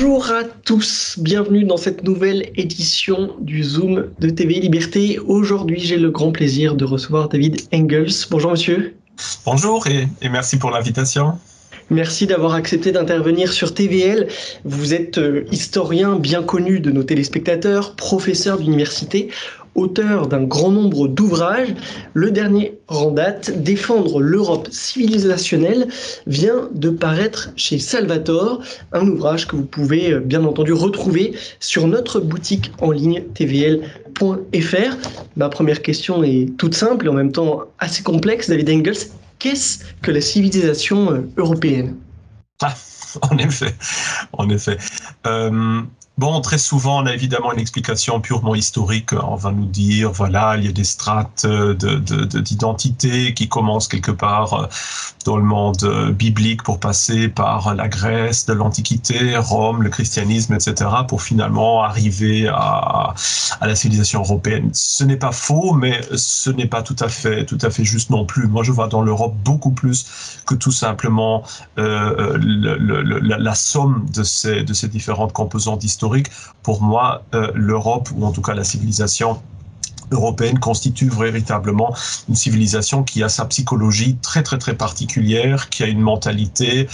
Bonjour à tous, bienvenue dans cette nouvelle édition du Zoom de TV Liberté. Aujourd'hui, j'ai le grand plaisir de recevoir David Engels. Bonjour monsieur. Bonjour et merci pour l'invitation. Merci d'avoir accepté d'intervenir sur TVL. Vous êtes historien bien connu de nos téléspectateurs, professeur d'université, auteur d'un grand nombre d'ouvrages. Le dernier en date, Défendre l'Europe civilisationnelle, vient de paraître chez Salvatore, un ouvrage que vous pouvez bien entendu retrouver sur notre boutique en ligne tvl.fr. Ma première question est toute simple et en même temps assez complexe, David Engels. Qu'est-ce que la civilisation européenne ? En effet. Bon, très souvent, on a évidemment une explication purement historique. On va nous dire, voilà, il y a des strates d'identité qui commencent quelque part dans le monde biblique pour passer par la Grèce de l'Antiquité, Rome, le christianisme, etc., pour finalement arriver à la civilisation européenne. Ce n'est pas faux, mais ce n'est pas tout à fait juste non plus. Moi, je vois dans l'Europe beaucoup plus que tout simplement la somme de ces différentes composantes historiques. Pour moi, l'Europe, ou en tout cas la civilisation européenne, constitue véritablement une civilisation qui a sa psychologie très particulière, qui a une mentalité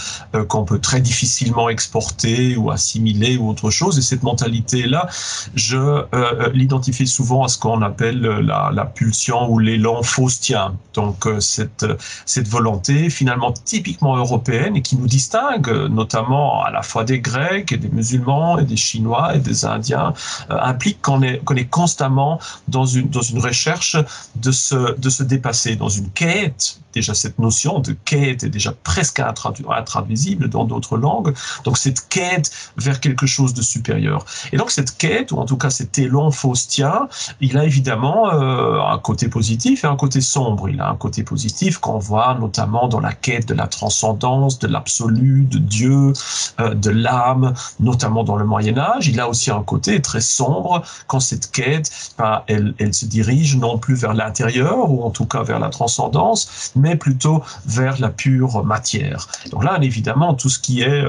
qu'on peut très difficilement exporter ou assimiler ou autre chose. Et cette mentalité-là, je l'identifie souvent à ce qu'on appelle la pulsion ou l'élan faustien. Donc cette volonté finalement typiquement européenne et qui nous distingue notamment à la fois des Grecs et des musulmans et des Chinois et des Indiens, implique qu'on est constamment dans une recherche de se dépasser, dans une quête. Déjà, cette notion de quête est déjà presque intraduisible dans d'autres langues. Donc, cette quête vers quelque chose de supérieur. Et donc, cette quête, ou en tout cas cet élan faustien, il a évidemment un côté positif et un côté sombre. Il a un côté positif qu'on voit notamment dans la quête de la transcendance, de l'absolu, de Dieu, de l'âme, notamment dans le Moyen-Âge. Il a aussi un côté très sombre quand cette quête, elle se dirige non plus vers l'intérieur, ou en tout cas vers la transcendance, mais plutôt vers la pure matière. Donc là, évidemment, tout ce qui est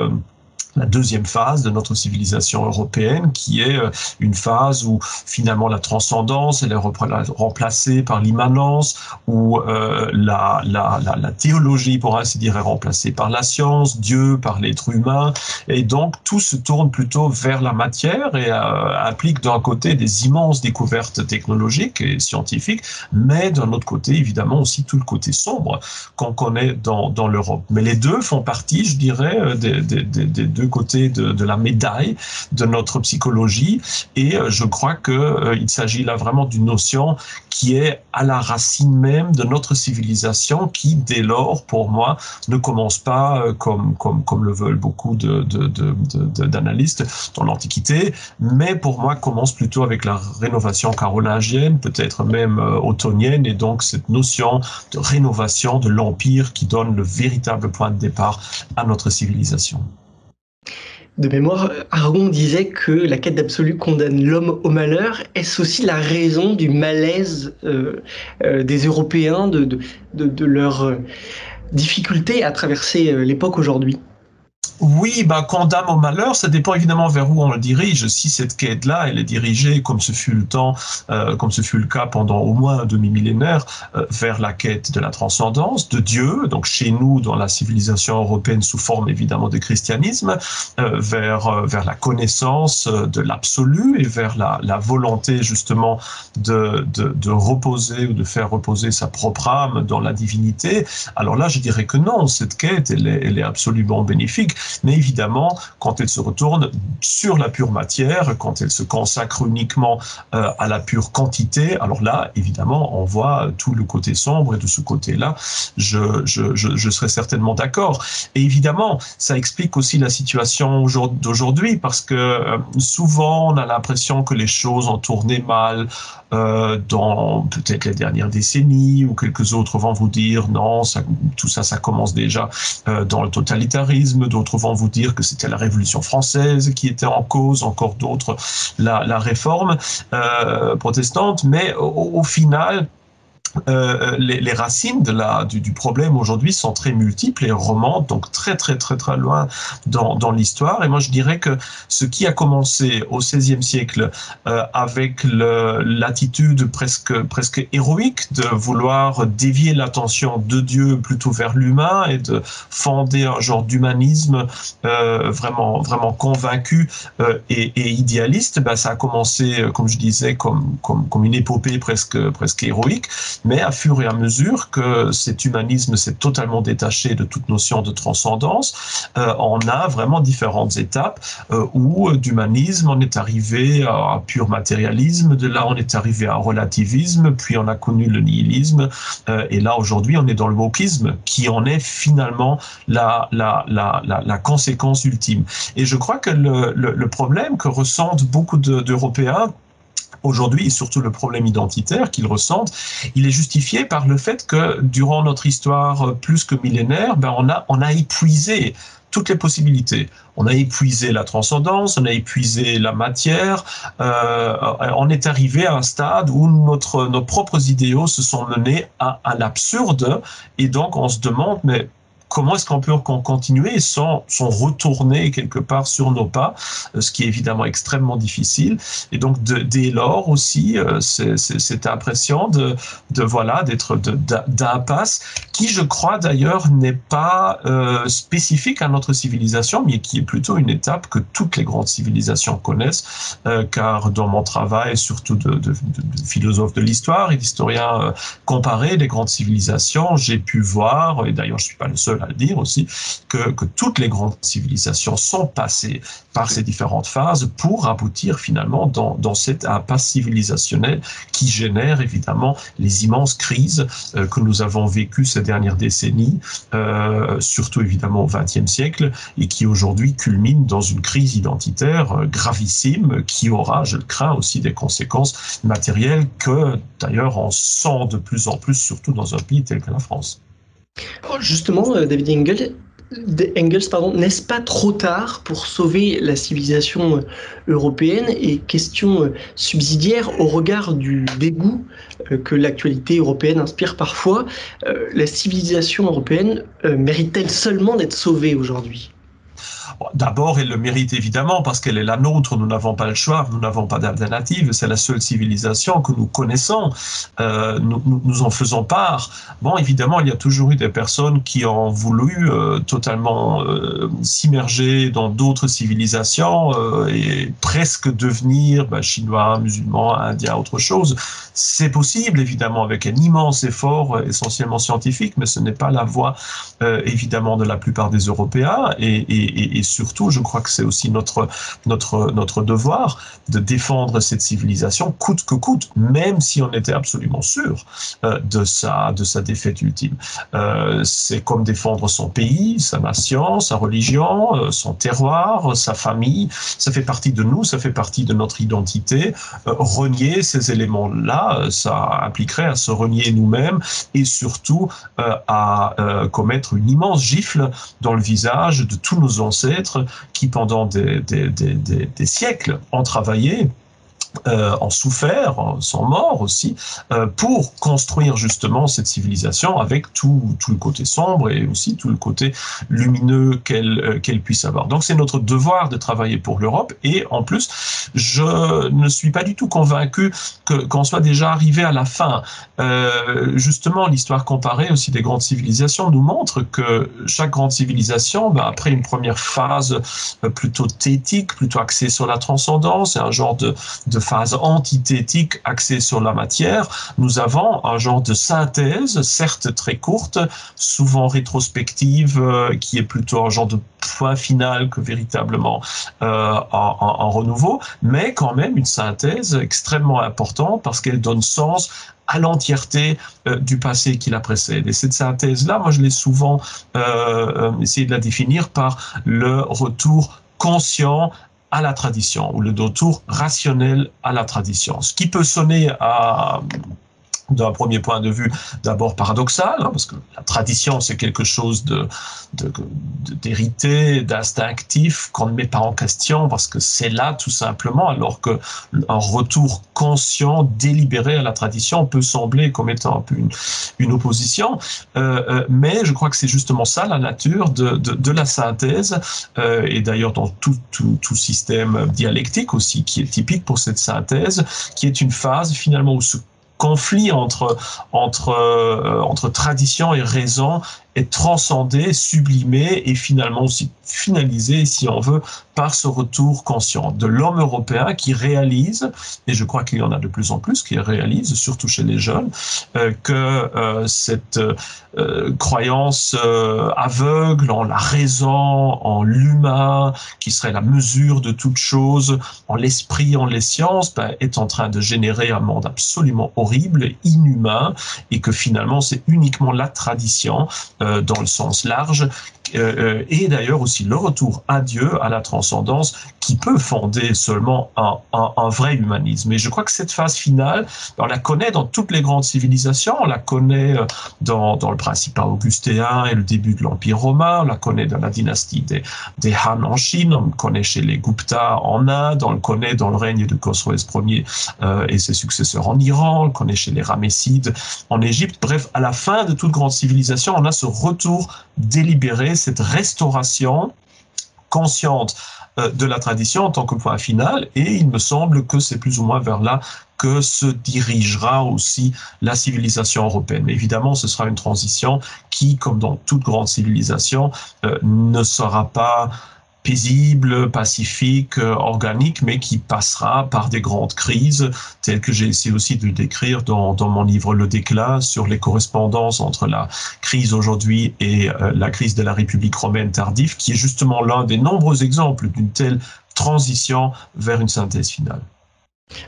la deuxième phase de notre civilisation européenne, qui est une phase où finalement la transcendance elle est remplacée par l'immanence, où la théologie, pour ainsi dire, est remplacée par la science, Dieu par l'être humain, et donc tout se tourne plutôt vers la matière et implique d'un côté des immenses découvertes technologiques et scientifiques, mais d'un autre côté évidemment aussi tout le côté sombre qu'on connaît dans l'Europe. Mais les deux font partie, je dirais, des deux côtés de la médaille de notre psychologie, et je crois qu'il s'agit là vraiment d'une notion qui est à la racine même de notre civilisation, qui dès lors, pour moi, ne commence pas comme le veulent beaucoup d'analystes dans l'Antiquité, mais pour moi commence plutôt avec la rénovation carolingienne, peut-être même ottonienne, et donc cette notion de rénovation de l'Empire qui donne le véritable point de départ à notre civilisation. De mémoire, Aragon disait que la quête d'absolu condamne l'homme au malheur. Est-ce aussi la raison du malaise des Européens, de leur difficulté à traverser l'époque aujourd'hui ? Oui, condamne au malheur, ça dépend évidemment vers où on le dirige. Si cette quête-là, elle est dirigée, comme ce fut le cas pendant au moins un demi-millénaire, vers la quête de la transcendance, de Dieu, donc chez nous, dans la civilisation européenne, sous forme évidemment de christianisme, vers la connaissance de l'absolu et vers la volonté justement de reposer ou de faire reposer sa propre âme dans la divinité, alors là, je dirais que non, cette quête, elle est absolument bénéfique. Mais évidemment, quand elle se retourne sur la pure matière, quand elle se consacre uniquement à la pure quantité, alors là, évidemment, on voit tout le côté sombre, et de ce côté-là, je serais certainement d'accord. Et évidemment, ça explique aussi la situation d'aujourd'hui, parce que souvent, on a l'impression que les choses ont tourné mal dans peut-être les dernières décennies, ou quelques autres vont vous dire non, tout ça commence déjà dans le totalitarisme, d'autres vont vous dire que c'était la Révolution française qui était en cause, encore d'autres la réforme protestante, mais au final, les racines du problème aujourd'hui sont très multiples et remontent donc très loin dans l'histoire. Et moi, je dirais que ce qui a commencé au XVIe siècle avec l'attitude presque héroïque de vouloir dévier l'attention de Dieu plutôt vers l'humain et de fonder un genre d'humanisme vraiment convaincu et idéaliste, ça a commencé, comme je disais, comme une épopée presque héroïque. Mais à fur et à mesure que cet humanisme s'est totalement détaché de toute notion de transcendance, on a vraiment différentes étapes où d'humanisme on est arrivé à pur matérialisme, de là on est arrivé à un relativisme, puis on a connu le nihilisme, et là aujourd'hui on est dans le wokisme, qui en est finalement la conséquence ultime. Et je crois que le problème que ressentent beaucoup d'Européens aujourd'hui, et surtout le problème identitaire qu'ils ressentent, il est justifié par le fait que durant notre histoire plus que millénaire, on a épuisé toutes les possibilités. On a épuisé la transcendance, on a épuisé la matière, on est arrivé à un stade où nos propres idéaux se sont menés à l'absurde, et donc on se demande, mais comment est-ce qu'on peut continuer sans retourner quelque part sur nos pas, ce qui est évidemment extrêmement difficile. Et donc dès lors aussi, cette impression d'être d'impasse, qui je crois d'ailleurs n'est pas spécifique à notre civilisation, mais qui est plutôt une étape que toutes les grandes civilisations connaissent, car dans mon travail, surtout de philosophe de l'histoire et d'historien comparé des grandes civilisations, j'ai pu voir, et d'ailleurs je ne suis pas le seul à le dire aussi, que toutes les grandes civilisations sont passées par ces différentes phases pour aboutir finalement dans cette impasse civilisationnelle qui génère évidemment les immenses crises que nous avons vécues ces dernières décennies, surtout évidemment au XXe siècle, et qui aujourd'hui culmine dans une crise identitaire gravissime qui aura, je le crains, aussi des conséquences matérielles que d'ailleurs on sent de plus en plus, surtout dans un pays tel que la France. Justement, David Engels, n'est-ce pas trop tard pour sauver la civilisation européenne? Et question subsidiaire, au regard du dégoût que l'actualité européenne inspire parfois, la civilisation européenne mérite-t-elle seulement d'être sauvée aujourd'hui? D'abord, elle le mérite évidemment parce qu'elle est la nôtre, nous n'avons pas le choix, nous n'avons pas d'alternative, c'est la seule civilisation que nous connaissons, nous en faisons part. Bon, évidemment, il y a toujours eu des personnes qui ont voulu totalement s'immerger dans d'autres civilisations et presque devenir chinois, musulmans, indiens, autre chose. C'est possible, évidemment, avec un immense effort essentiellement scientifique, mais ce n'est pas la voie, évidemment, de la plupart des Européens, et surtout, je crois que c'est aussi notre devoir de défendre cette civilisation coûte que coûte, même si on était absolument sûr de sa défaite ultime. C'est comme défendre son pays, sa nation, sa religion, son terroir, sa famille. Ça fait partie de nous, ça fait partie de notre identité. Renier ces éléments-là, ça impliquerait à se renier nous-mêmes et surtout à commettre une immense gifle dans le visage de tous nos ancêtres qui, pendant des siècles, ont travaillé, ont souffert, sont morts aussi, pour construire justement cette civilisation avec tout le côté sombre et aussi tout le côté lumineux qu'elle puisse avoir. Donc c'est notre devoir de travailler pour l'Europe, et en plus, je ne suis pas du tout convaincu qu'on soit déjà arrivé à la fin. Justement, l'histoire comparée aussi des grandes civilisations nous montre que chaque grande civilisation, après une première phase plutôt thétique, plutôt axée sur la transcendance, et un genre de phase antithétique axée sur la matière, nous avons un genre de synthèse, certes très courte, souvent rétrospective, qui est plutôt un genre de point final que véritablement en renouveau, mais quand même une synthèse extrêmement importante parce qu'elle donne sens à l'entièreté du passé qui la précède. Et cette synthèse-là, moi je l'ai souvent essayé de la définir par le retour conscient à la tradition, ou le retour rationnel à la tradition. Ce qui peut sonner d'un premier point de vue d'abord paradoxal, hein, parce que la tradition c'est quelque chose d'hérité, d'instinctif, qu'on ne met pas en question parce que c'est là tout simplement, alors qu'un retour conscient, délibéré à la tradition peut sembler comme étant un peu une opposition, mais je crois que c'est justement ça la nature de la synthèse, et d'ailleurs dans tout système dialectique aussi qui est typique pour cette synthèse, qui est une phase finalement où ce conflit entre tradition et raison est transcendé, sublimé et finalement aussi finalisé, si on veut, par ce retour conscient de l'homme européen qui réalise, et je crois qu'il y en a de plus en plus qui réalisent, surtout chez les jeunes, que cette croyance aveugle en la raison, en l'humain, qui serait la mesure de toute chose, en l'esprit, en les sciences, est en train de générer un monde absolument horrible, inhumain, et que finalement c'est uniquement la tradition, dans le sens large, et d'ailleurs aussi le retour à Dieu, à la transcendance, qui peut fonder seulement un vrai humanisme. Et je crois que cette phase finale, on la connaît dans toutes les grandes civilisations, on la connaît dans le Principat augustéen et le début de l'Empire romain, on la connaît dans la dynastie des Han en Chine, on le connaît chez les Gupta en Inde, on le connaît dans le règne de Khosroès Ier et ses successeurs en Iran, on le connaît chez les Ramessides en Égypte. Bref, à la fin de toute grande civilisation, on a ce retour délibéré, cette restauration consciente de la tradition en tant que point final, et il me semble que c'est plus ou moins vers là que se dirigera aussi la civilisation européenne. Mais évidemment, ce sera une transition qui, comme dans toute grande civilisation, ne sera pas paisible, pacifique, organique, mais qui passera par des grandes crises, telles que j'ai essayé aussi de décrire dans mon livre Le Déclin, sur les correspondances entre la crise aujourd'hui et la crise de la République romaine tardive, qui est justement l'un des nombreux exemples d'une telle transition vers une synthèse finale.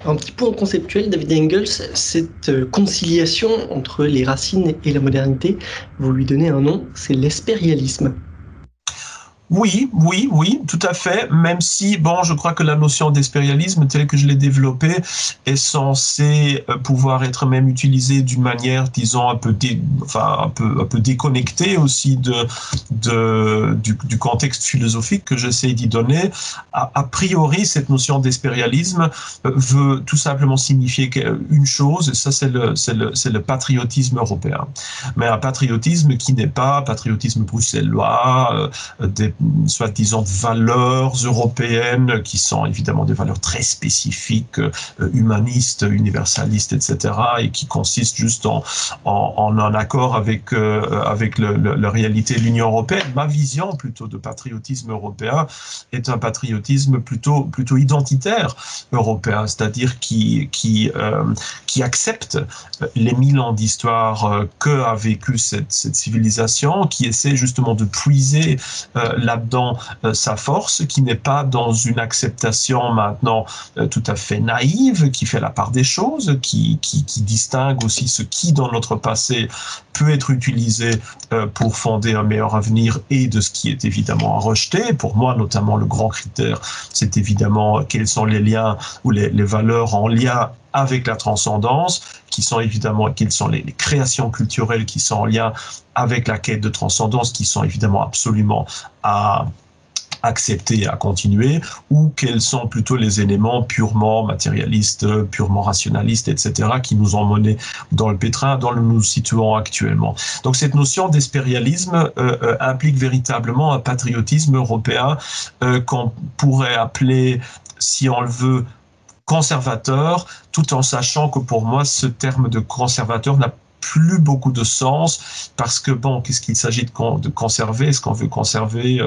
Un petit point conceptuel, David Engels, cette conciliation entre les racines et la modernité, vous lui donnez un nom, c'est l'espérialisme. Oui, tout à fait, même si, bon, je crois que la notion d'espérialisme, telle que je l'ai développée, est censée pouvoir être même utilisée d'une manière, disons, un peu déconnectée aussi du contexte philosophique que j'essaie d'y donner. A priori, cette notion d'espérialisme veut tout simplement signifier une chose, et ça c'est le patriotisme européen. Mais un patriotisme qui n'est pas patriotisme bruxellois, soit disant valeurs européennes qui sont évidemment des valeurs très spécifiques, humanistes, universalistes, etc., et qui consistent juste en un accord avec la réalité de l'Union européenne. Ma vision plutôt de patriotisme européen est un patriotisme plutôt identitaire européen, c'est-à-dire qui accepte les 1000 ans d'histoire que a vécu cette civilisation, qui essaie justement de puiser là-dedans sa force, qui n'est pas dans une acceptation maintenant tout à fait naïve, qui fait la part des choses, qui distingue aussi ce qui dans notre passé peut être utilisé pour fonder un meilleur avenir et de ce qui est évidemment à rejeter. Pour moi, notamment, le grand critère, c'est évidemment quels sont les liens ou les valeurs en lien avec la transcendance, qui sont évidemment, quelles sont les créations culturelles qui sont en lien avec la quête de transcendance, qui sont évidemment absolument à accepter, à continuer, ou quels sont plutôt les éléments purement matérialistes, purement rationalistes, etc., qui nous ont menés dans le pétrin dans lequel nous nous situons actuellement. Donc cette notion d'espérialisme implique véritablement un patriotisme européen qu'on pourrait appeler, si on le veut, conservateur, tout en sachant que pour moi, ce terme de conservateur n'a plus beaucoup de sens, parce que bon, qu'est-ce qu'il s'agit de conserver? Est-ce qu'on veut conserver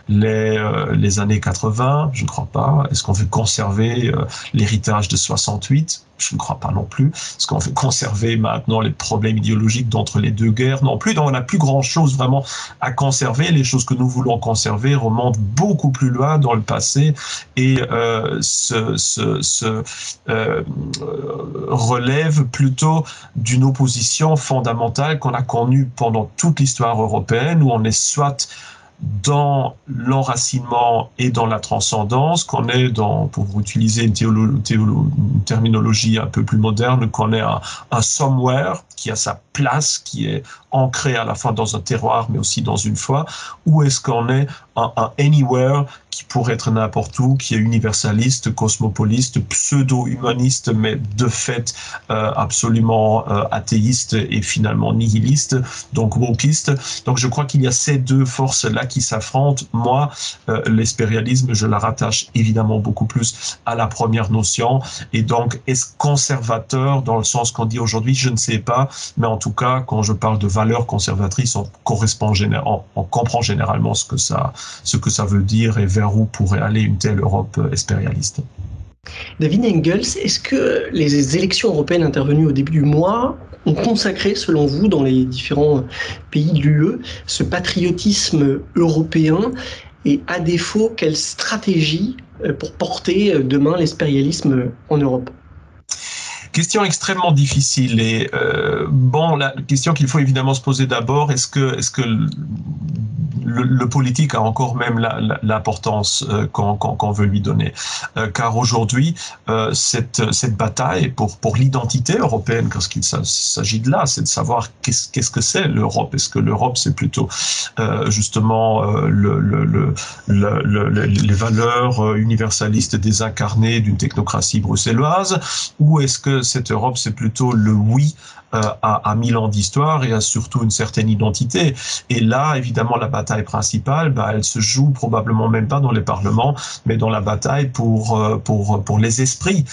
les années 80? Je ne crois pas. Est-ce qu'on veut conserver l'héritage de 68? Je ne crois pas non plus. Est-ce qu'on veut conserver maintenant les problèmes idéologiques d'entre les deux guerres? Non plus. Donc on n'a plus grand-chose vraiment à conserver. Les choses que nous voulons conserver remontent beaucoup plus loin dans le passé et relèvent plutôt d'une opposition fondamentale qu'on a connue pendant toute l'histoire européenne, où on est soit dans l'enracinement et dans la transcendance, qu'on est dans, pour utiliser une terminologie un peu plus moderne, qu'on est un somewhere qui a sa place, qui est ancré à la fois dans un terroir mais aussi dans une foi, ou est-ce qu'on est un anywhere qui pourrait être n'importe où, qui est universaliste, cosmopoliste, pseudo-humaniste, mais de fait absolument athéiste et finalement nihiliste, donc wokiste. Donc je crois qu'il y a ces deux forces-là qui s'affrontent. Moi, l'espérialisme, je la rattache évidemment beaucoup plus à la première notion, et donc est-ce conservateur dans le sens qu'on dit aujourd'hui, je ne sais pas, mais en tout cas, quand je parle de valeurs conservatrices, on comprend généralement ce que ça veut dire et vers où pourrait aller une telle Europe espérialiste. David Engels, est-ce que les élections européennes intervenues au début du mois ont consacré, selon vous, dans les différents pays de l'UE, ce patriotisme européen, et à défaut, quelle stratégie pour porter demain l'espérialisme en Europe ? Question extrêmement difficile, et la question qu'il faut évidemment se poser d'abord, est-ce que le politique a encore même l'importance qu'on veut lui donner, car aujourd'hui cette bataille pour l'identité européenne, parce qu'il s'agit de là, c'est de savoir qu'est-ce que c'est l'Europe. Est-ce que l'Europe c'est plutôt justement les valeurs universalistes désincarnées d'une technocratie bruxelloise, ou est-ce que cette Europe c'est plutôt le oui à 1000 ans d'histoire et à surtout une certaine identité? Et là, évidemment, la bataille principale, elle se joue probablement même pas dans les parlements, mais dans la bataille pour les esprits.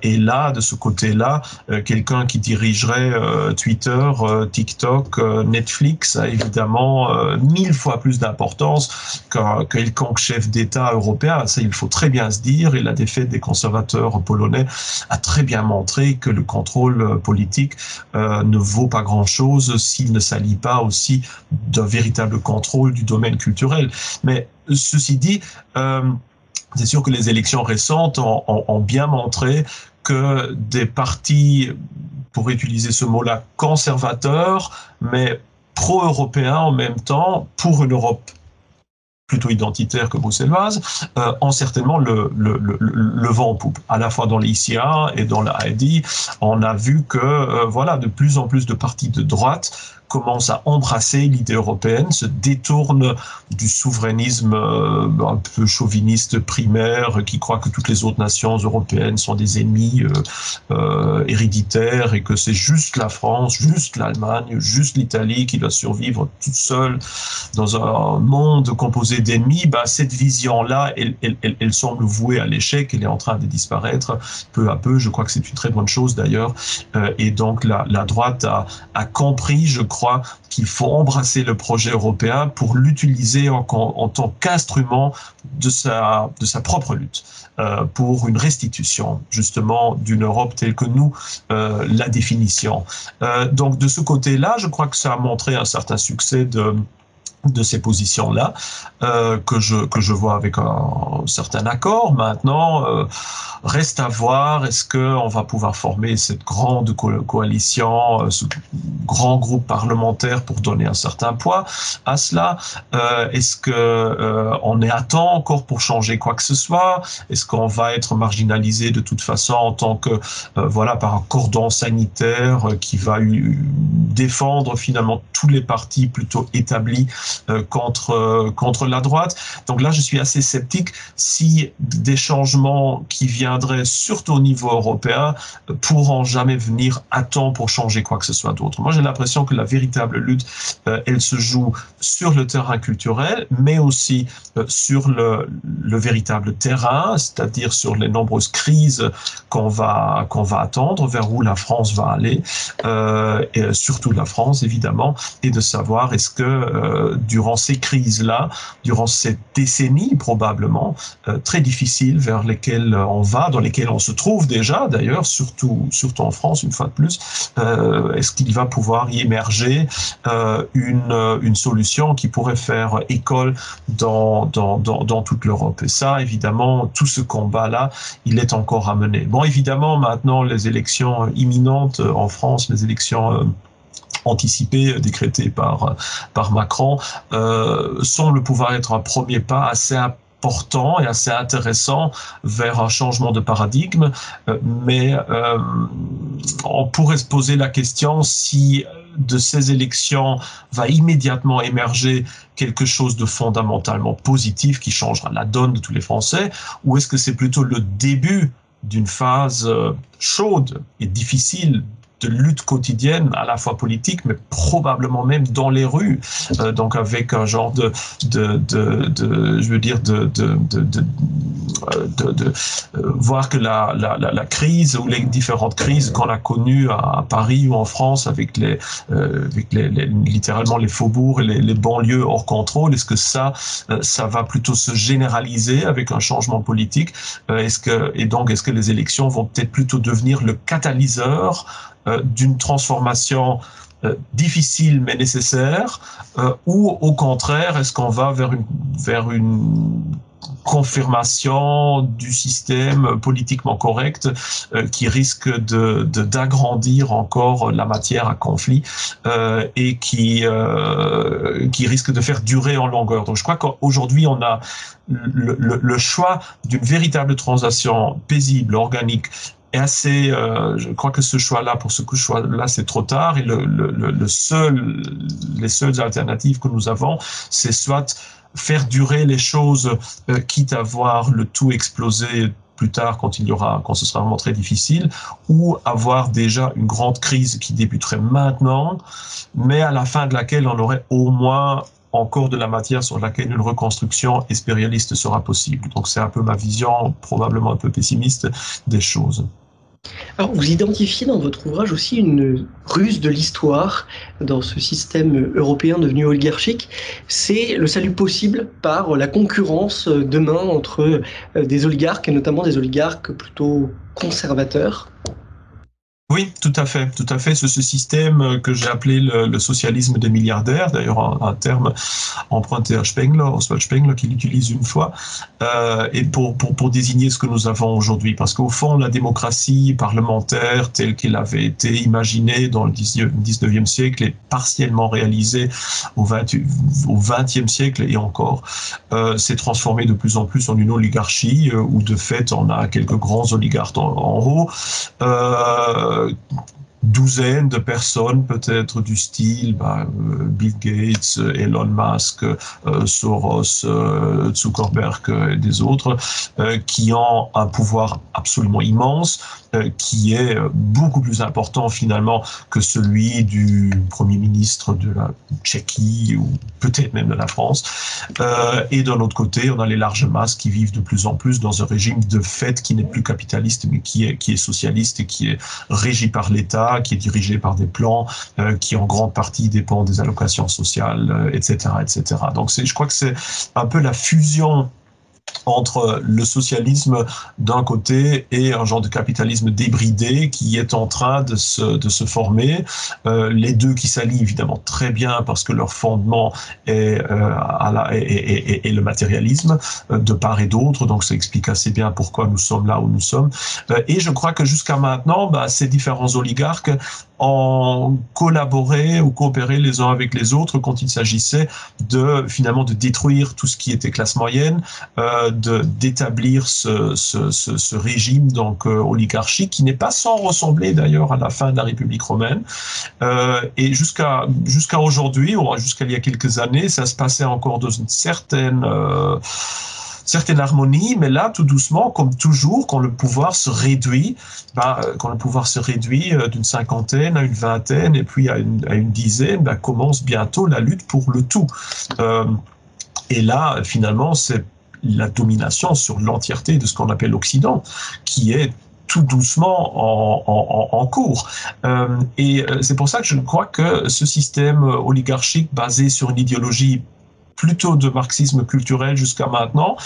Et là, de ce côté-là, quelqu'un qui dirigerait Twitter, TikTok, Netflix a évidemment 1000 fois plus d'importance qu'un quelconque chef d'État européen. Ça, il faut très bien se dire, et la défaite des conservateurs polonais a très bien montré que le contrôle politique ne vaut pas grand-chose s'il ne s'allie pas aussi d'un véritable contrôle du domaine culturel. Mais ceci dit, c'est sûr que les élections récentes ont bien montré que des partis, pour utiliser ce mot-là, conservateurs, mais pro-européens en même temps, pour une Europe plutôt identitaire que bruxelloise, ont certainement le vent en poupe, à la fois dans l'ICA et dans la AID. On a vu que de plus en plus de partis de droite commence à embrasser l'idée européenne, se détourne du souverainisme un peu chauviniste primaire qui croit que toutes les autres nations européennes sont des ennemis héréditaires et que c'est juste la France, juste l'Allemagne, juste l'Italie qui doit survivre toute seule dans un monde composé d'ennemis. Cette vision-là, elle semble vouée à l'échec, elle est en train de disparaître peu à peu. Je crois que c'est une très bonne chose d'ailleurs. Et donc la droite a compris, je crois, qu'il faut embrasser le projet européen pour l'utiliser en tant qu'instrument de sa propre lutte, pour une restitution justement d'une Europe telle que nous la définitions. Donc de ce côté-là, je crois que ça a montré un certain succès de ces positions-là, que je vois avec un certain accord. Maintenant, reste à voir, est-ce qu'on va pouvoir former cette grande coalition, ce grand groupe parlementaire pour donner un certain poids à cela? Est-ce qu'on est à temps encore pour changer quoi que ce soit? Est-ce qu'on va être marginalisé de toute façon en tant que, par un cordon sanitaire qui va défendre finalement tous les partis plutôt établis contre la droite? Donc là, je suis assez sceptique si des changements qui viendraient surtout au niveau européen pourront jamais venir à temps pour changer quoi que ce soit d'autre. Moi, j'ai l'impression que la véritable lutte, elle se joue sur le terrain culturel, mais aussi sur le véritable terrain, c'est-à-dire sur les nombreuses crises qu'on va attendre, vers où la France va aller, et surtout la France, évidemment, et de savoir est-ce que durant ces crises-là, durant cette décennie probablement très difficile vers lesquelles on va, dans lesquelles on se trouve déjà d'ailleurs, surtout en France une fois de plus, est-ce qu'il va pouvoir y émerger une solution qui pourrait faire école dans toute l'Europe? Et ça, évidemment, tout ce combat-là, il est encore à mener. Bon, évidemment, maintenant, les élections imminentes en France, les élections anticipé, décrété par Macron, semble pouvoir être un premier pas assez important et assez intéressant vers un changement de paradigme, mais on pourrait se poser la question si de ces élections va immédiatement émerger quelque chose de fondamentalement positif qui changera la donne de tous les Français, ou est-ce que c'est plutôt le début d'une phase chaude et difficile de lutte quotidienne, à la fois politique, mais probablement même dans les rues, donc avec un genre voir que la crise ou les différentes crises qu'on a connues à Paris ou en France avec littéralement les faubourgs et les banlieues hors contrôle, est-ce que ça va plutôt se généraliser avec un changement politique, est-ce que les élections vont peut-être plutôt devenir le catalyseur d'une transformation difficile mais nécessaire, ou au contraire, est-ce qu'on va vers une confirmation du système politiquement correct qui risque d'agrandir encore la matière à conflit et qui risque de faire durer en longueur. Donc je crois qu'aujourd'hui on a le choix d'une véritable transition paisible, organique, et assez, je crois que ce choix-là, c'est trop tard, et les seules alternatives que nous avons, c'est soit faire durer les choses, quitte à voir le tout exploser plus tard quand ce sera vraiment très difficile, ou avoir déjà une grande crise qui débuterait maintenant, mais à la fin de laquelle on aurait au moins encore de la matière sur laquelle une reconstruction espérialiste sera possible. Donc c'est un peu ma vision, probablement un peu pessimiste, des choses. Alors, vous identifiez dans votre ouvrage aussi une ruse de l'histoire dans ce système européen devenu oligarchique. C'est le salut possible par la concurrence demain entre des oligarques, et notamment des oligarques plutôt conservateurs. Oui, tout à fait. C'est ce système que j'ai appelé le socialisme des milliardaires, d'ailleurs un terme emprunté à Oswald Spengler, qui l'utilise une fois, et pour désigner ce que nous avons aujourd'hui. Parce qu'au fond, la démocratie parlementaire telle qu'elle avait été imaginée dans le 19e siècle est partiellement réalisée au 20e siècle et encore, s'est transformée de plus en plus en une oligarchie où de fait on a quelques grands oligarques en haut, douzaines de personnes peut-être du style Bill Gates, Elon Musk, Soros, Zuckerberg et des autres, qui ont un pouvoir absolument immense, qui est beaucoup plus important finalement que celui du Premier ministre de la Tchéquie ou peut-être même de la France. Et d'un autre côté, on a les larges masses qui vivent de plus en plus dans un régime de fait qui n'est plus capitaliste mais qui est socialiste et qui est régi par l'État, qui est dirigé par des plans qui en grande partie dépendent des allocations sociales, etc., etc. Donc je crois que c'est un peu la fusion entre le socialisme d'un côté et un genre de capitalisme débridé qui est en train de se former. Les deux qui s'allient évidemment très bien parce que leur fondement est le matérialisme de part et d'autre, donc ça explique assez bien pourquoi nous sommes là où nous sommes. Et je crois que jusqu'à maintenant, ces différents oligarques ont collaboré ou coopéré les uns avec les autres quand il s'agissait finalement de détruire tout ce qui était classe moyenne, d'établir ce régime donc oligarchique qui n'est pas sans ressembler d'ailleurs à la fin de la République romaine, et jusqu'à aujourd'hui ou jusqu'à il y a quelques années, ça se passait encore dans une certaine harmonie, mais là, tout doucement, comme toujours, quand le pouvoir se réduit, d'une cinquantaine à une vingtaine et puis à une dizaine, commence bientôt la lutte pour le tout. Et là, finalement, c'est la domination sur l'entièreté de ce qu'on appelle l'Occident, qui est tout doucement en cours. Et c'est pour ça que je crois que ce système oligarchique basé sur une idéologie plutôt de marxisme culturel jusqu'à maintenant,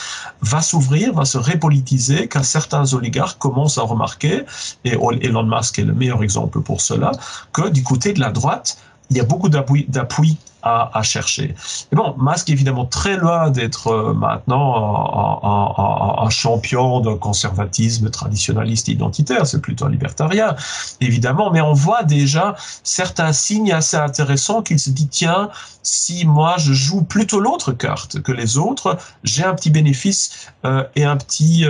va s'ouvrir, va se repolitiser, car certains oligarques commencent à remarquer, et Elon Musk est le meilleur exemple pour cela, que du côté de la droite, il y a beaucoup d'appui à chercher. Et bon, Musk est évidemment très loin d'être maintenant un champion d'un conservatisme traditionnaliste et identitaire, c'est plutôt un libertarien, évidemment, mais on voit déjà certains signes assez intéressants qu'il se dit, tiens, si moi je joue plutôt l'autre carte que les autres, j'ai un petit bénéfice et un petit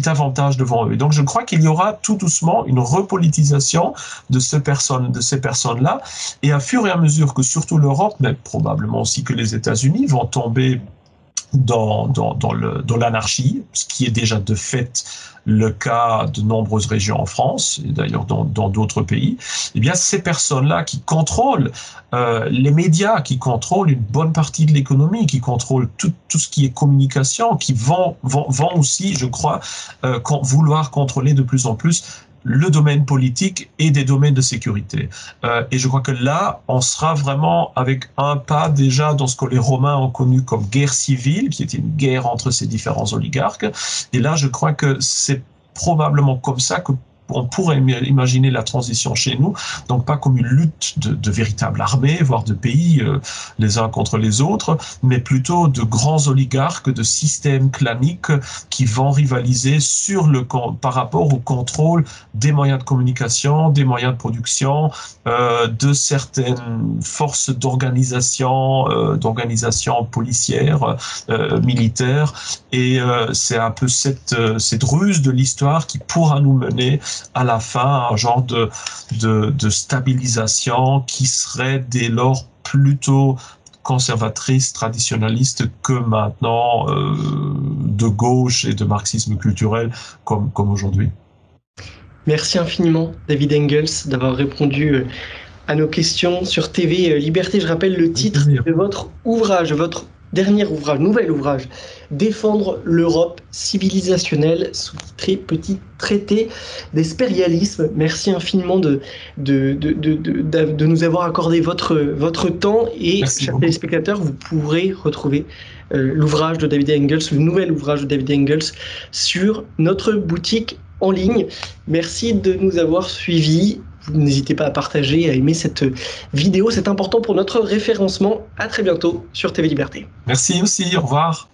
avantage devant eux. Et donc je crois qu'il y aura tout doucement une repolitisation de ces personnes-là, et à fur et à mesure que surtout l'Europe, mais probablement aussi que les États-Unis vont tomber dans l'anarchie, ce qui est déjà de fait le cas de nombreuses régions en France, et d'ailleurs dans d'autres pays, eh bien ces personnes-là qui contrôlent les médias, qui contrôlent une bonne partie de l'économie, qui contrôlent tout ce qui est communication, qui vont aussi, je crois, vouloir contrôler de plus en plus le domaine politique et des domaines de sécurité. Et je crois que là, on sera vraiment avec un pas déjà dans ce que les Romains ont connu comme guerre civile, qui était une guerre entre ces différents oligarques. Et là, je crois que c'est probablement comme ça que on pourrait imaginer la transition chez nous, donc pas comme une lutte de véritable armée, voire de pays les uns contre les autres, mais plutôt de grands oligarques, de systèmes claniques qui vont rivaliser par rapport au contrôle des moyens de communication, des moyens de production, de certaines forces d'organisation policière, militaire, et c'est un peu cette ruse de l'histoire qui pourra nous mener à la fin un genre de stabilisation qui serait dès lors plutôt conservatrice, traditionnaliste que maintenant de gauche et de marxisme culturel comme aujourd'hui. Merci infiniment David Engels d'avoir répondu à nos questions sur TV Liberté. Je rappelle le titre de votre ouvrage, votre dernier ouvrage, nouvel ouvrage, Défendre l'Europe civilisationnelle, sous-titré Petit traité d'espérialisme. Merci infiniment de nous avoir accordé votre temps, et chers téléspectateurs, vous pourrez retrouver l'ouvrage de David Engels, le nouvel ouvrage de David Engels, sur notre boutique en ligne. Merci de nous avoir suivis. N'hésitez pas à partager et à aimer cette vidéo, c'est important pour notre référencement. À très bientôt sur TV Liberté. Merci aussi, au revoir.